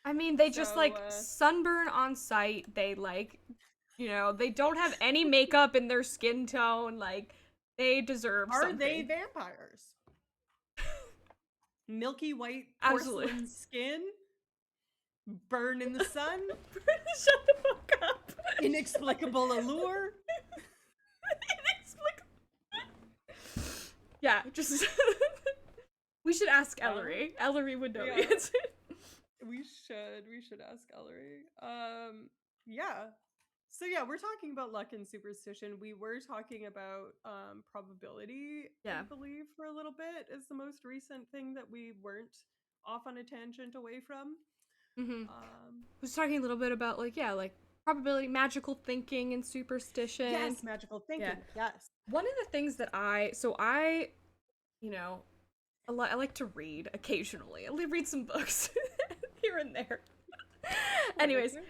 I mean, they just So, like sunburn on sight. They like, they don't have any makeup in their skin tone. Like, they deserve are they something. vampires? Milky white Absolutely. porcelain skin, burn in the sun, Shut the fuck up. inexplicable allure. Inexplicable. Yeah, just we should ask Uh, Ellery. Ellery would know the yeah, answer. we should ask Ellery. Yeah. So yeah, we're talking about luck and superstition. We were talking about probability, I Yeah. believe, for a little bit is the most recent thing that we weren't off on a tangent away from. Mm-hmm. Um, Was talking a little bit about like like probability, magical thinking, and superstition. yes, magical Yeah. thinking. Yes. One of the things that I you know I like to read occasionally. I read some books here and there. I'm with Anyways, you.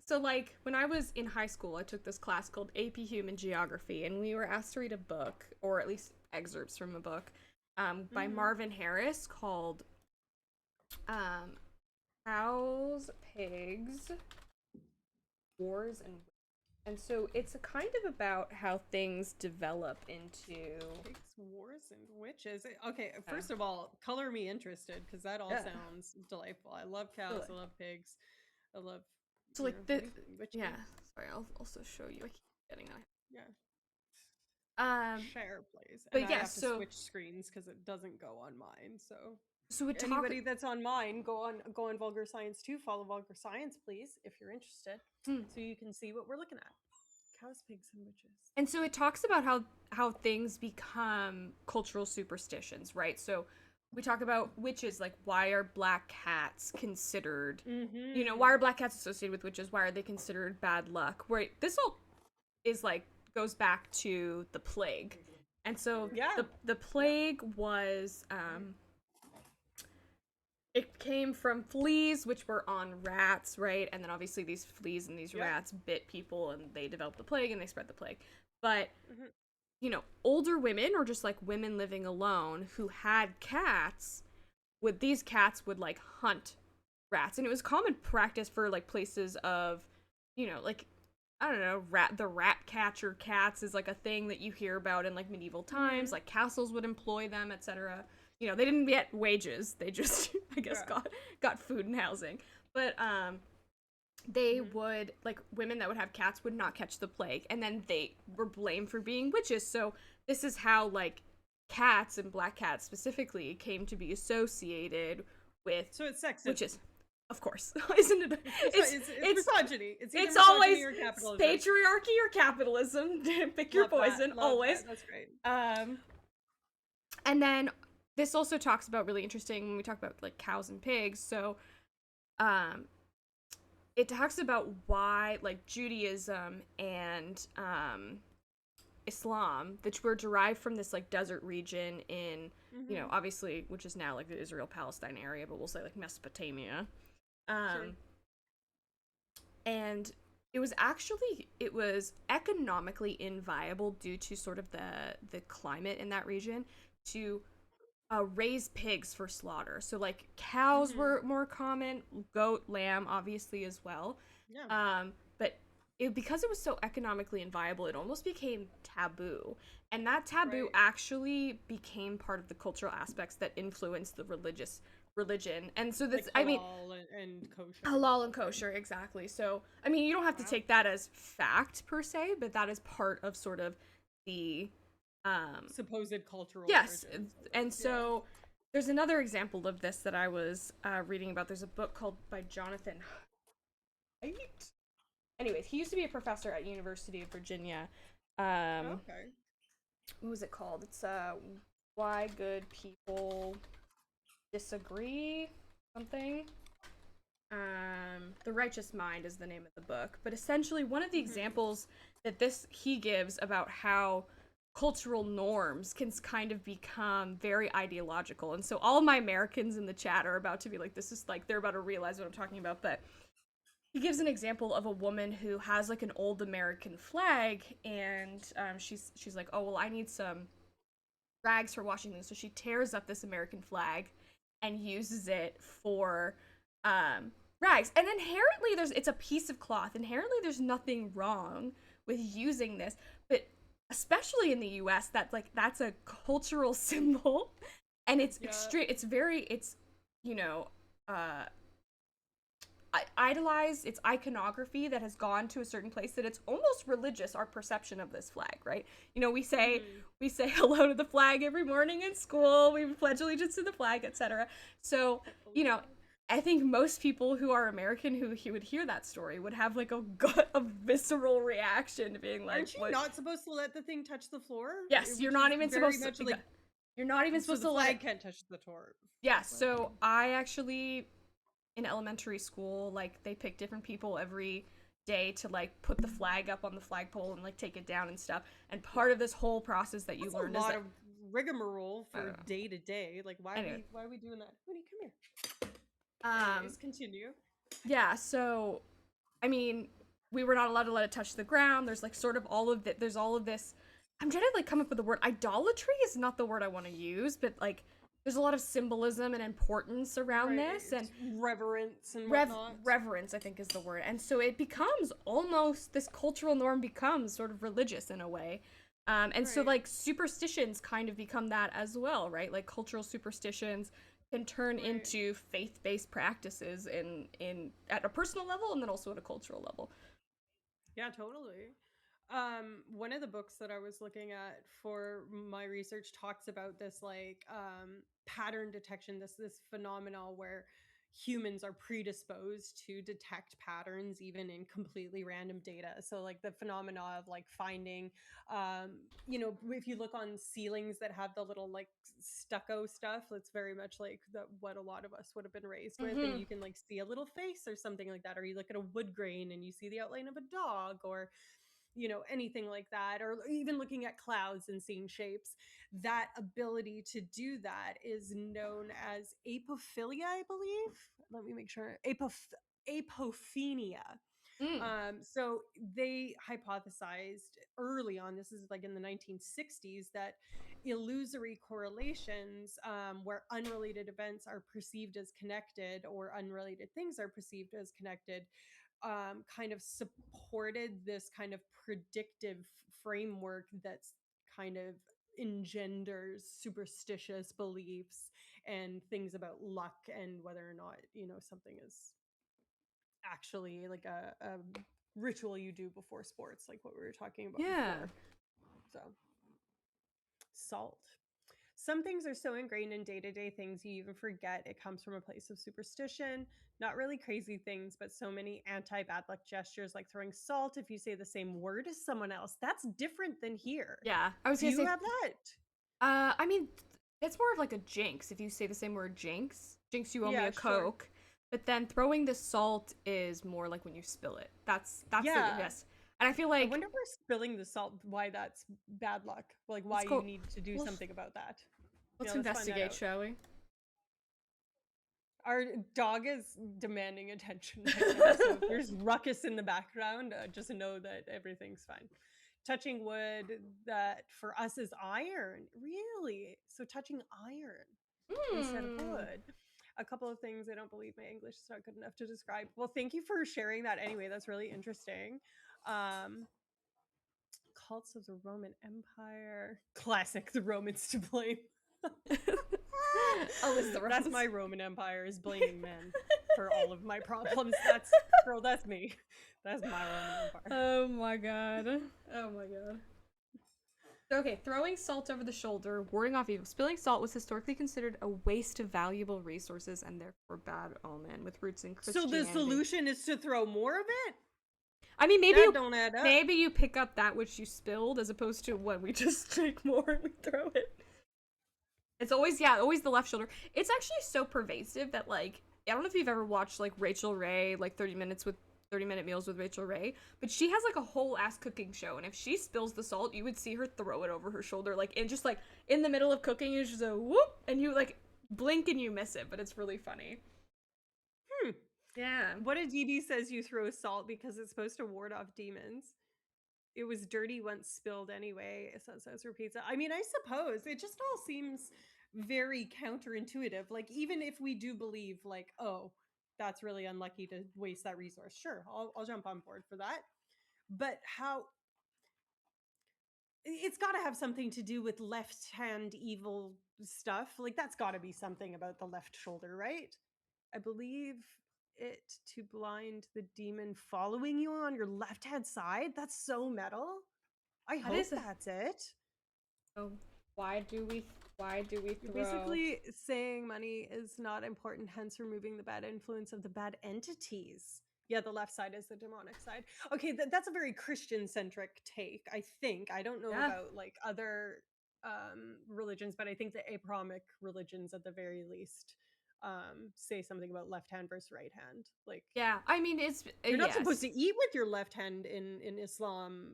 so like when I was in high school, I took this class called AP Human Geography, and we were asked to read a book, or at least excerpts from a book, by Mm-hmm. Marvin Harris called um, "Cows, Pigs, Wars, and so it's a kind of about how things develop into Pigs, wars, and witches. Okay, uh, first of all, color me interested because that all yeah. sounds delightful. I love So cows. like, I love pigs. I love, so like the yeah. witches. Sorry, I'll also show you. I keep getting that. Yeah. Um, Share, please. And but I yeah, have to switch screens because it doesn't go on mine. So so we talk. anybody that's on mine, go on Vulgar Science too. Follow Vulgar Science, please, if you're interested, Hmm. so you can see what we're looking at. Cows, pigs, and witches. And so it talks about how things become cultural superstitions, right? So we talk about witches, like why are black cats considered, why Mm-hmm. are black cats associated with witches? Why are they considered bad luck? Right? This all is like goes back to the plague, and so Yeah. the Yeah. plague was it came from fleas which were on rats, right? And then obviously these fleas and these Yep. rats bit people and they developed the plague and they spread the plague. But Mm-hmm. older women or just like women living alone who had cats, these cats would like hunt rats, and it was common practice for like places of, like I don't know, the rat catcher cats is like a thing that you hear about in like medieval times. Mm-hmm. Like castles would employ them, etc. They didn't get wages; they just, I guess, Yeah. got food and housing. But they Mm-hmm. would like women that would have cats would not catch the plague, and then they were blamed for being witches. So this is how like cats, and black cats specifically, came to be associated with So it's sexism. witches. Of course, isn't it? It's misogyny. It's either It's misogyny always or capitalism. patriarchy or capitalism. Pick your Love that. poison, Love always. that. That's great. Um, and then this also talks about, really interesting when we talk about like cows and pigs. So, um, it talks about why like Judaism and Islam, which were derived from this like desert region in, Mm-hmm. obviously, which is now like the Israel Palestine area, but we'll say like Mesopotamia. Sure. Um, and it was economically inviable due to sort of the climate in that region to raise pigs for slaughter. So like cows Mm-hmm. were more common, goat, lamb, obviously as well. Yeah. But because it was so economically inviable, it almost became taboo. And that taboo Right. actually became part of the cultural aspects that influenced the religion. And so this, Like I mean, halal and kosher and halal stuff and like kosher, exactly. So, I mean, you don't have to that. take that as fact per se, but that is part of sort of the Supposed cultural yes. origins of it. And Yeah. so there's another example of this that I was reading about. There's a book called by Jonathan Haidt. Anyways, he used to be a professor at University of Virginia. Um, Okay. what was it called? It's Why Good People Disagree, something. The Righteous Mind is the name of the book. But essentially, one of the Mm-hmm. examples that this he gives about how cultural norms can kind of become very ideological. And so all of my Americans in the chat are about to be like, this is like, they're about to realize what I'm talking about. But he gives an example of a woman who has like an old American flag, and she's like, oh well, I need some rags for Washington, so she tears up this American flag and uses it for rags. And inherently it's a piece of cloth. Inherently there's nothing wrong with using this, but especially in the US, that's a cultural symbol, and it's Yeah. extreme. It's you know, uh idolized. It's iconography that has gone to a certain place that it's almost religious, our perception of this flag, right? We say Mhm. we say hello to the flag every morning in school, we pledge allegiance to the flag, etc. So you know I think most people who are American who would hear that story would have like a visceral reaction to being like, Aren't you what? not supposed to let the thing touch the floor? Yes, you're Which not is even very supposed to. much like, You're not even so supposed the to let it. flag can't touch the floor. Yeah, so I actually, in elementary school, like they pick different people every day to like put the flag up on the flagpole and like take it down and stuff. And part of this whole process that you That's learn a is lot that of rigmarole I don't for know. day to day. Like, Anyway, why are we doing that? Honey, come here. um, Anyways, continue. yeah. So, I mean, we were not allowed to let it touch the ground. There's like sort of all of it. There's all of this. I'm trying to like come up with the word. Idolatry is not the word I want to use, but like there's a lot of symbolism and importance around Right. this, and Reverence and whatnot. reverence I think is the word. And so it becomes almost, this cultural norm becomes sort of religious in a way. And so Right. like superstitions kind of become that as well, right? Like cultural superstitions can turn Right. into faith-based practices in at a personal level and then also at a cultural level. Yeah, totally. One of the books that I was looking at for my research talks about this like pattern detection, this phenomena where humans are predisposed to detect patterns even in completely random data. So like the phenomena of like finding if you look on ceilings that have the little like stucco stuff, it's very much like what a lot of us would have been raised with, and Mm-hmm. you can like see a little face or something like that, or you look at a wood grain and you see the outline of a dog, or anything like that, or even looking at clouds and seeing shapes. That ability to do that is known as apophilia, I believe. Let me make sure. Apophenia. Mm. So they hypothesized early on, this is like in the 1960s, that illusory correlations, where unrelated events are perceived as connected or unrelated things are perceived as connected, kind of supported this kind of predictive framework that's kind of engenders superstitious beliefs and things about luck and whether or not something is actually like a ritual you do before sports, like what we were talking about Yeah. before. So salt. Some things are so ingrained in day-to-day things you even forget it comes from a place of superstition. Not really crazy things, but so many anti-bad luck gestures, like throwing salt if you say the same word as someone else. That's different than here. Yeah. I was Do gonna you say, have that? I mean, it's more of like a jinx if you say the same word jinx. Jinx, you owe me Yeah, a sure. Coke. But then throwing the salt is more like when you spill it. That's the Yeah. yes. And I feel I like wonder where spilling the salt, why that's bad luck. Like why let's you go. need to do Let's something about that. let's Let's find that investigate, out. shall we? Our dog is demanding attention right now, so if there's ruckus in the background, just know that everything's fine. Touching wood, that for us is iron. Really? So touching iron instead of Hmm. wood. A couple of things, I don't believe my English is not good enough to describe. Well, thank you for sharing that anyway. That's really interesting. Um, Cults of the Roman Empire. Classic, the Romans to blame. Always the That's Romans. my Roman Empire, is blaming men for all of my problems. That's girl, that's me. That's my Roman Empire. Oh my god. Oh my god. Okay, throwing salt over the shoulder, warding off evil. Spilling salt was historically considered a waste of valuable resources and therefore bad omen, with roots in So the Christianity. solution is to throw more of it? I mean, That don't add up. maybe you pick up that which you spilled as opposed to when we just take more and we throw it. It's always, yeah, always the left shoulder. It's actually so pervasive that like I don't know if you've ever watched like Rachel Ray, like 30-minute meals with Rachel Ray, but she has like a whole ass cooking show, and if she spills the salt, you would see her throw it over her shoulder, like in just like in the middle of cooking, you just a whoop, and you like blink and you miss it, but it's really funny. Hmm. Yeah. What a DB says you throw salt because it's supposed to ward off demons. It was dirty once spilled anyway, says repeats it. I mean, I suppose it just all seems very counterintuitive. Like, even if we do believe, like, oh, that's really unlucky to waste that resource. Sure, I'll jump on board for that. But how it's got to have something to do with left hand evil stuff. Like that's got to be something about the left shoulder, right? I believe it to blind the demon following you on your left hand side. That's so metal. I That hope is a, that's it. oh, why do we You're throw? basically saying money is not important, hence removing the bad influence of the bad entities. Yeah, the left side is the demonic side. Okay, that's a very Christian centric take, I think. I don't know Yeah. about like other religions, but I think the Abrahamic religions at the very least say something about left hand versus right hand. Like Yeah, I mean it's you're not supposed yes. to eat with your left hand in Islam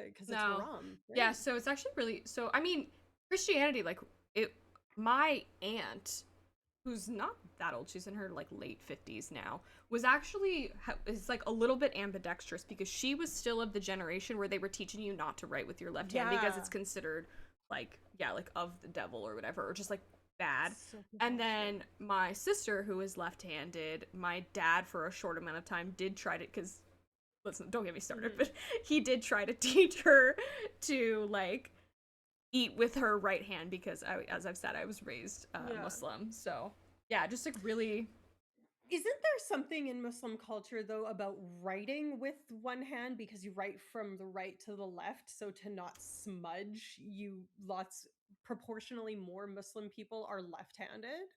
because it's No. haram, Yeah, right? so it's actually really so I mean Christianity like it my aunt who's not that old, she's in her like late 50s now, was actually is like a little bit ambidextrous because she was still of the generation where they were teaching you not to write with your left hand because Yeah. it's considered like yeah, like of the devil or whatever or just like bad. So And compassionate. then my sister who is left-handed, my dad for a short amount of time did try to cuz listen, don't get me started, Mhm. but he did try to teach her to like eat with her right hand because as I've said, I was raised Yeah. Muslim. So yeah, just like really. Isn't there something in Muslim culture though about writing with one hand because you write from the right to the left, so to not smudge, you lots proportionally more Muslim people are left-handed?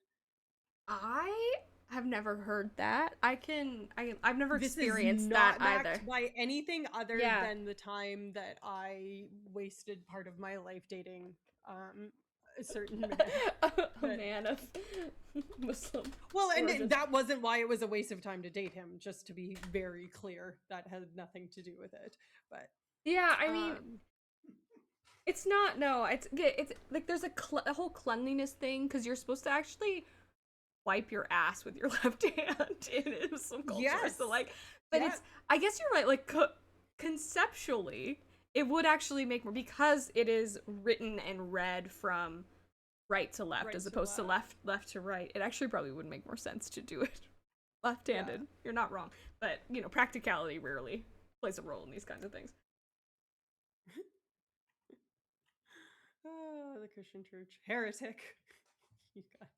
I have never heard that. I've never This is experienced that not either. backed by anything other Yeah. than the time that I wasted part of my life dating a certain man. A But man of Muslim well, and origin. that wasn't why it was a waste of time to date him, just to be very clear. That had nothing to do with it. But Yeah, I mean, um it's not no, it's like there's a whole cleanliness thing cuz you're supposed to actually wipe your ass with your left hand in Muslim culture. yes. So like, but Yeah. it's I guess you're right. Like conceptually, it would actually make more because it is written and read from right to left Right as to opposed to left. left to right. It actually probably would make more sense to do it Yeah. left-handed. You're not wrong, but you know, practicality rarely plays a role in these kinds of things. Oh, the Christian church. Heretic. You guys.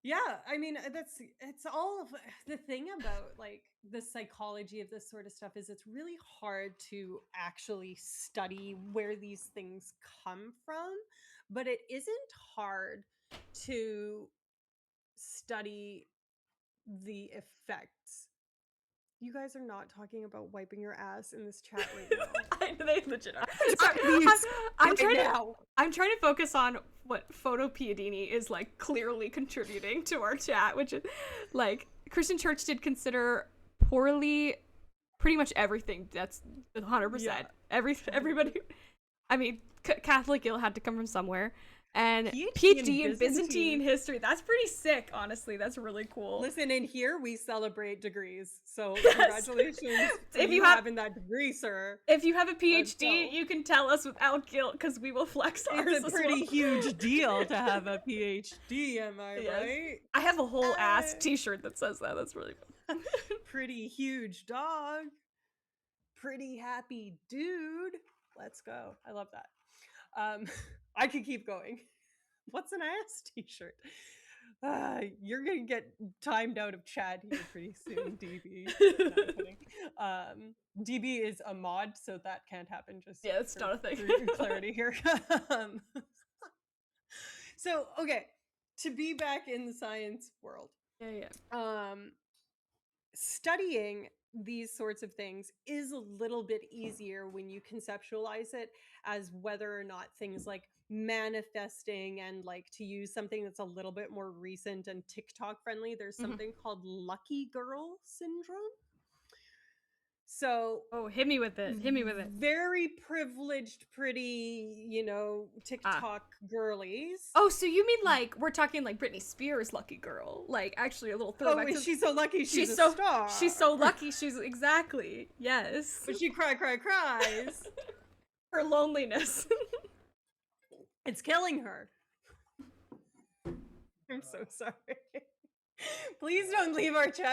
Yeah, I mean that's it's all of the thing about like the psychology of this sort of stuff is it's really hard to actually study where these things come from, but it isn't hard to study the effects. You guys are not talking about wiping your ass in this chat right now. They legit are. I'm Sorry, talking to you I'm right trying to now. I'm trying to focus on what Photo Piadini is like clearly contributing to our chat, which is like Christian Church did consider poorly pretty much everything. That's 100%. Yeah. Everybody. I mean, Catholic ill had to come from somewhere, and PhD in PhD in Byzantine history. That's pretty sick, honestly. That's really cool. Listen, in here we celebrate degrees. So Yes. congratulations to If you you have- having that degree, sir. If you have a Let's go. PhD, you can tell us without guilt because we will flex ours It's a as pretty well. huge deal to have a PhD, am I Yes. right? I have a whole ass Uh, T-shirt that says that. That's really fun. Pretty huge dog. Pretty happy dude. Let's go. I love that. I could keep going. What's an ass t-shirt? You're gonna get timed out of chat here pretty soon, DB. No, I'm kidding. DB is a mod, so that can't happen. Just Yeah, it's for, not a thing. for clarity here. So okay, to be back in the science world, Yeah. studying these sorts of things is a little bit easier when you conceptualize it as whether or not things like manifesting and like to use something that's a little bit more recent and TikTok friendly, there's Mhm. something called lucky girl syndrome. So Oh, hit me with it. Hit me with it. very privileged, pretty, TikTok girlies. Oh, so you mean like we're talking like Britney Spears' "Lucky Girl"? Like actually a little throwback. Oh, to- she's so lucky she's a so star. she's so lucky. She's exactly yes. But she cries. Her loneliness. It's killing her. I'm so sorry. Please don't leave our chat